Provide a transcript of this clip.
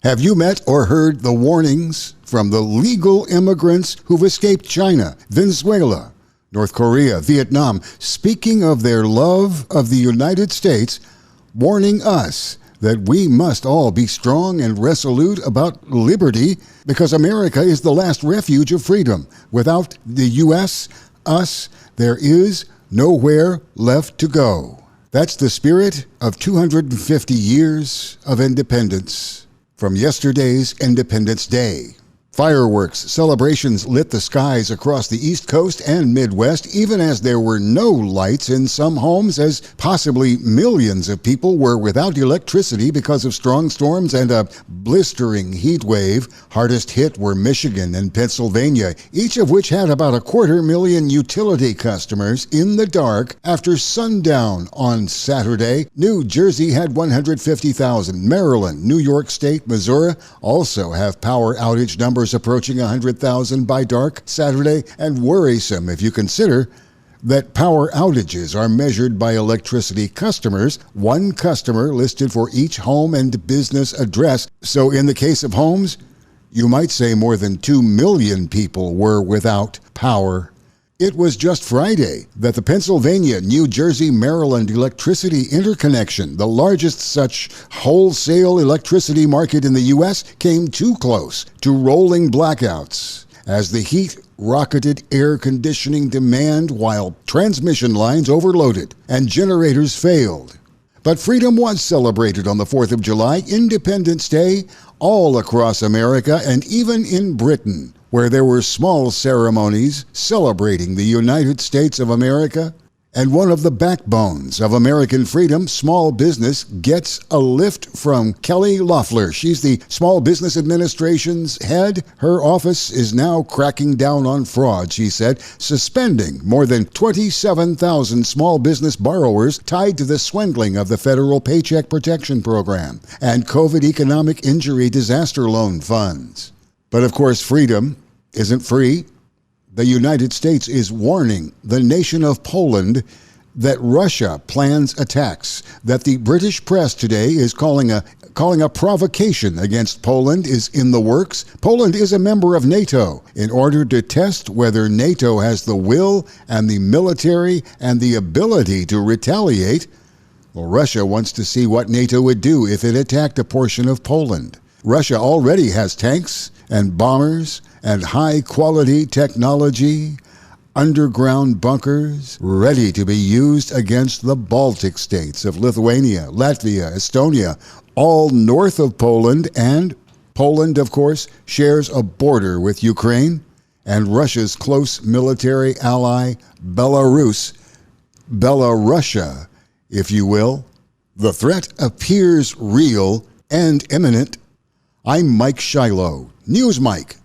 Have you met or heard the warnings from the legal immigrants who've escaped China, Venezuela, North Korea, Vietnam, speaking of their love of the United States, warning us that we must all be strong and resolute about liberty because America is the last refuge of freedom. Without the U.S., us, there is nowhere left to go. That's the spirit of 250 years of independence from yesterday's Independence Day. Fireworks celebrations lit the skies across the East Coast and Midwest, even as there were no lights in some homes, as possibly millions of people were without electricity because of strong storms and a blistering heat wave. Hardest hit were Michigan and Pennsylvania, each of which had about 250,000 utility customers in the dark after sundown on Saturday. New Jersey had 150,000. Maryland, New York State, Missouri also have power outage numbers approaching 100,000 by dark Saturday, and worrisome if you consider that power outages are measured by electricity customers, one customer listed for each home and business address. So in the case of homes, you might say more than 2 million people were without power. It was just Friday that the Pennsylvania, New Jersey, Maryland electricity interconnection, the largest such wholesale electricity market in the U.S., came too close to rolling blackouts as the heat rocketed air conditioning demand while transmission lines overloaded and generators failed. But freedom was celebrated on the 4th of July, Independence Day, all across America and even in Britain, where there were small ceremonies celebrating the United States of America. And one of the backbones of American freedom, small business, gets a lift from Kelly Loeffler. She's the Small Business Administration's head. Her office is now cracking down on fraud, she said, suspending more than 27,000 small business borrowers tied to the swindling of the federal Paycheck Protection Program and COVID economic injury disaster loan funds. But of course, freedom isn't free. The United States is warning the nation of Poland that Russia plans attacks, that the British press today is calling a provocation against Poland is in the works. Poland is a member of NATO in order to test whether NATO has the will and the military and the ability to retaliate. Well, Russia wants to see what NATO would do if it attacked a portion of Poland. Russia already has tanks and bombers and high-quality technology, underground bunkers ready to be used against the Baltic states of Lithuania, Latvia, Estonia, all north of Poland. And Poland, of course, shares a border with Ukraine and Russia's close military ally, Belarus, Belarusia, if you will. The threat appears real and imminent. I'm Mike Shiloh, NEWSMIKE.